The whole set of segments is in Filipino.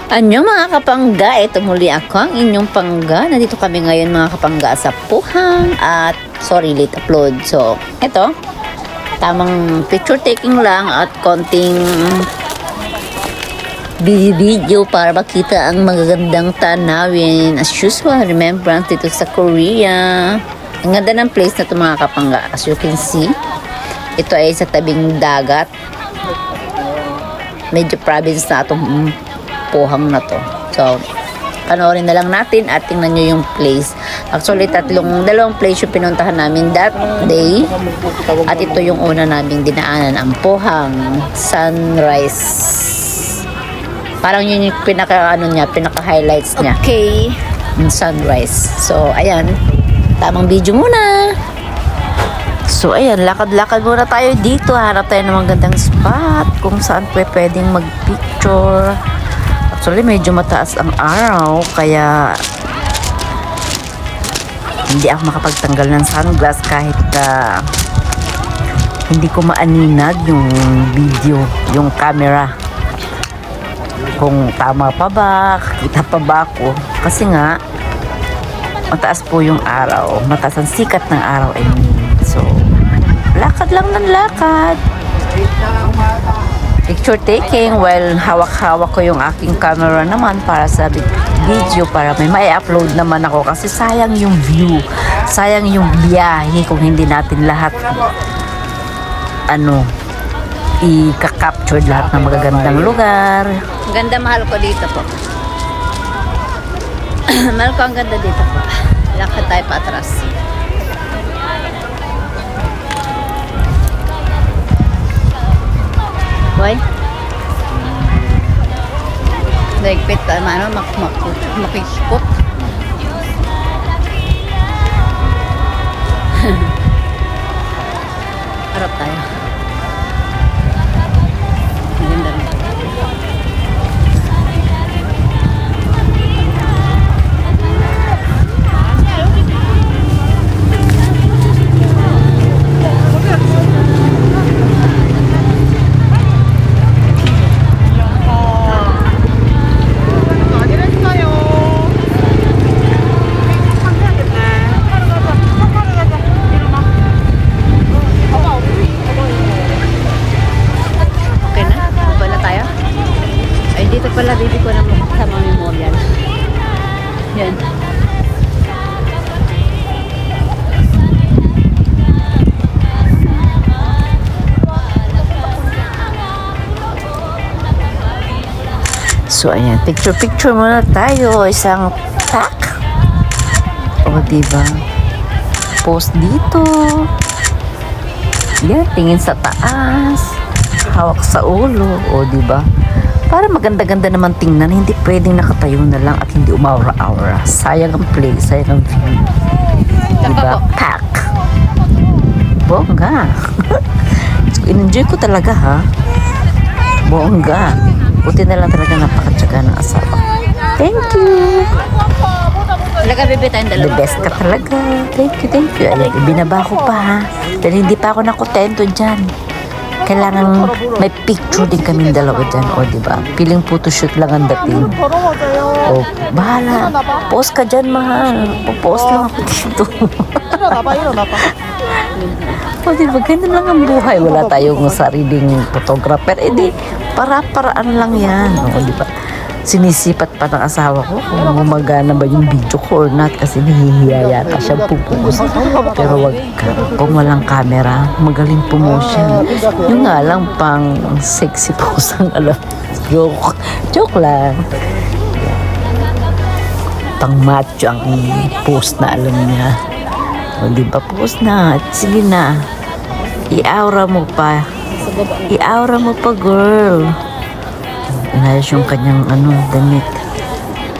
Anyo mga kapangga, ito muli ako ang inyong pangga. Nandito kami ngayon mga kapangga sa Puhang at sorry late upload. So, ito, tamang picture taking lang at konting video para makita ang magagandang tanawin. As usual, remembrance dito sa Korea. Ang ganda ng place na ito mga kapangga. As you can see, ito ay sa tabing dagat. Medyo province na itong Puhang na to. So, panoorin na lang natin at tingnan nyo yung place. Actually, dalawang place yung pinuntahan namin that day. At ito yung una naming dinaanan, ang Puhang Sunrise. Parang yun yung pinaka-highlights niya. Okay. Sunrise. So, ayan. Tamang video muna. So, ayan. Lakad-lakad muna tayo dito. Hanap tayo ng magandang spot kung saan pwedeng mag-picture. Actually, medyo mataas ang araw, kaya hindi ako makapagtanggal ng sunglass kahit hindi ko maaninag yung video, yung camera. Kung tama pa ba, kita pa ba ako. Kasi nga, mataas po yung araw. Mataas ang sikat ng araw. So, lakad lang ng lakad. Picture taking while hawak-hawak ko yung aking camera naman para sa video, para may upload naman ako kasi sayang yung view, sayang yung biyahe kung hindi natin lahat i-capture lahat ng magagandang lugar. Ganda, mahal ko dito po. Mahal ko ang ganda dito po. Lakad tayo pa atras. Boy? Daigpit, makispot. Harap tayo. Maganda rin. Pala baby ko ng sama memorial. Yan. So ayan, picture muna tayo, isang pack. O diba? Post dito. Yan, tingin sa taas. Hawak sa ulo, o diba? Para maganda-ganda naman tingnan, hindi pwedeng nakatayo na lang at hindi umaura-aura. Sayang ang place, sayang ang view. Diba? Pack. Bongga. So, in-enjoy ko talaga ha. Bongga. Buti na lang talaga napakatsaga ng asawa. Thank you. Talaga bebe tayong dalawa. The best ka talaga. Thank you. Ayan, binaba ko pa ha. Pero hindi pa ako nakontento dyan. Kailangan may picture din kami dalawa dyan. O, diba? Piling photoshoot lang ang dating. O, bahala. Post ka dyan, mahal. Post lang ako dito. O, diba? Ganun lang ang buhay. Wala tayong sariling photographer. Eh, di, para-paraan lang yan. O, diba? Sinisipat pa ng asawa ko kung gumagana ba yung video ko or not kasi nahihiya yata siya pupus. Pero wag ka, kung walang camera, magaling promotion. Yung nga lang pang sexy pose ang alam. Joke lang. Pang macho ang post na alam niya. O diba, post na. Sige na. I-aura mo pa. I-aura mo pa, girl. Inayos yung kanyang damit.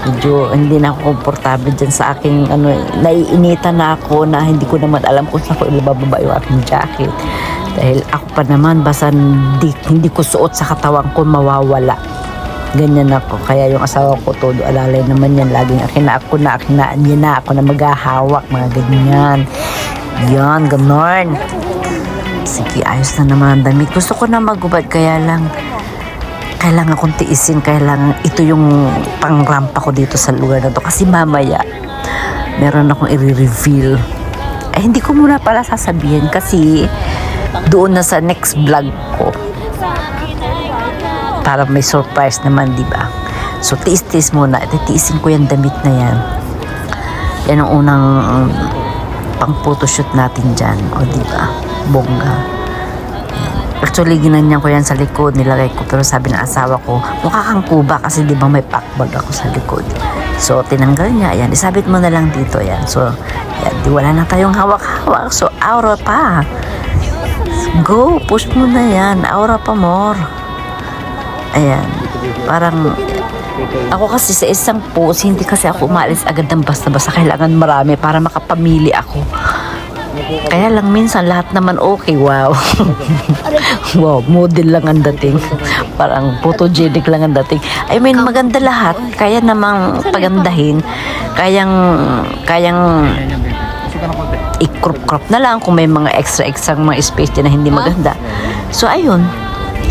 Medyo hindi na ako komportable dyan sa aking naiinitan na ako na hindi ko naman alam kung saan ko ilababa yung aking jacket. Dahil ako pa naman basta hindi ko suot sa katawan ko mawawala. Ganyan ako. Kaya yung asawa ko todo alalay naman yan. Laging akin na ako na maghahawak mga ganyan. Yan, ganon. Sige, ayos na naman ang damit. Gusto ko na magubad kaya lang kailangan kong tiisin, kailangan ito yung pangrampa ko dito sa lugar na to kasi mamaya meron akong i-reveal. Hindi ko muna pala sasabihin kasi doon na sa next vlog ko para may surprise naman, di ba? So tiis-tiis muna, titiisin ko yung damit na yan. Yan ang unang pang photoshoot natin dyan, o di ba? Bongga. Actually, ginanyan ko yan sa likod, nilagay ko, pero sabi ng asawa ko, mukha kang kuba kasi di ba may packbag ako sa likod. So, tinanggal niya, yan, isabit mo na lang dito, yan. So, yan, di wala na tayong hawak-hawak. So, aura pa. Go, push mo na yan, aura pa more. Ayan, parang, ako kasi sa isang post, hindi kasi ako umalis agad ng basta-basta, kailangan marami para makapamili ako. Kaya lang minsan lahat naman okay, wow. Wow, model lang ang dating. Parang photogenic lang ang dating. I mean, maganda lahat. Kaya namang pagandahin. Kayang i-crop na lang kung may mga extra mga space na hindi maganda. So, ayun.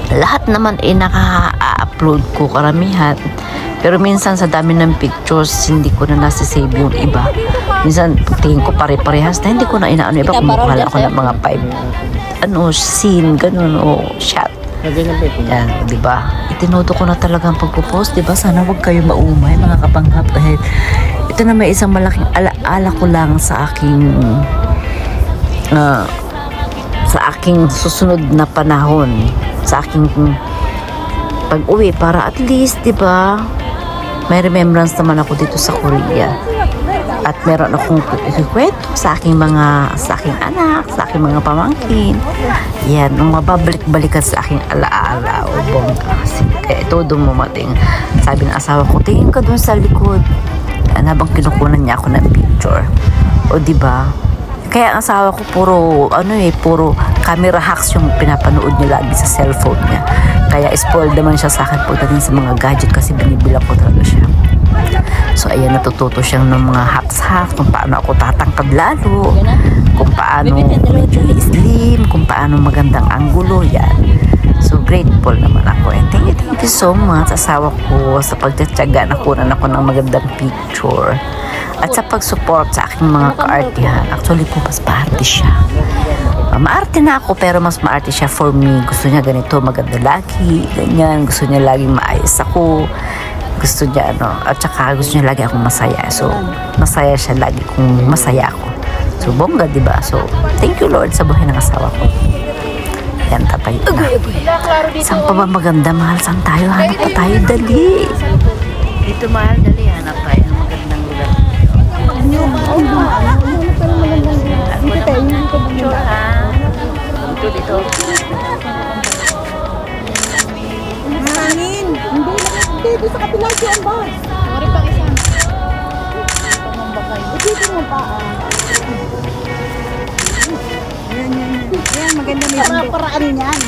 Lahat naman naka-upload ko karamihan. Pero minsan sa dami ng pictures, hindi ko na nasisave yung iba. Minsan, tingin ko pare-parehas na hindi ko na inaano iba. Kumukuha ako ng mga 5 scene, ganun, o shot. Yan, di ba? Itinodo ko na talaga ang pagpo-post, di ba? Sana wag kayo maumay, mga kapanghap. Dahil ito na may isang malaking alaala ko lang sa aking susunod na panahon, sa aking pag-uwi, para at least, di ba, may remembrance naman ako dito sa Korea. At meron akong kwento sa aking anak, sa aking mga pamangkin. Yan, nung mababalik-balikan sa aking alaala o bongga. Kasi kaya ito dumating. Sabi ng asawa ko, tingin ka dun sa likod. Yan, habang kinukunan niya ako ng picture. O diba? Kaya ang asawa ko puro camera hacks yung pinapanood niya lagi sa cellphone niya. Kaya spoiled naman siya sa akin pagdating sa mga gadget kasi binibilang ko talaga siya. So ayan, natututo siyang ng mga hacks kung paano ako tatangkad lalo, kung paano medyo slim, kung paano magandang anggulo, yan. So grateful naman ako. And thank you so much asawa ko sa pagtatyaga na kunan ako ng magandang picture. At sa pag-support sa aking mga ka-artihan. Actually po, mas maarte siya. Maarte na ako, pero mas maarte siya for me. Gusto niya ganito, maganda lagi, ganyan. Gusto niya laging maayos ako. Gusto niya, at saka gusto niya lagi akong masaya. So, masaya siya lagi kung masaya ako. So, bongga, diba? So, thank you Lord sa buhay ng asawa ko. Yan, tapay na. Saan pa ba maganda, mahal? Saan tayo? Hanap pa tayo, dali. Dito, mahal, dali. Hanap tayo ng magandang lugar. Dito. Hangin! Hindi sa kapila siya ang bus. Sorry pang isa. Dito mo pa. Yan, maganda may bundok. Paraan niyan.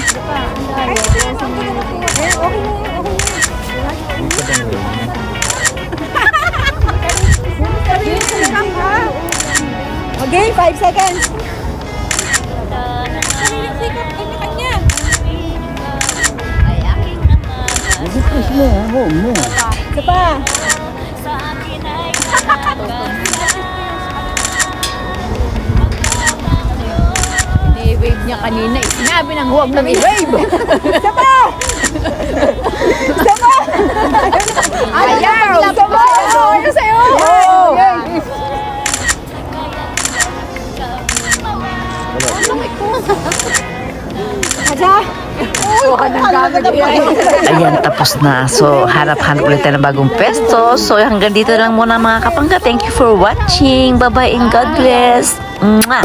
Ayan, okay na. Okay, 5 seconds. Isa pa. I-wave niya kanina. Sinabi nang huwag nang i-wave. Isa pa. Isa pa. Ayaw! Isa pa. Ayaw sa'yo! Ayan, tapos na. So, harap-hanap ulit tayo ng bagong pwesto. So, hanggang dito lang muna mga kapangga. Thank you for watching. Bye-bye and God bless. Mwah!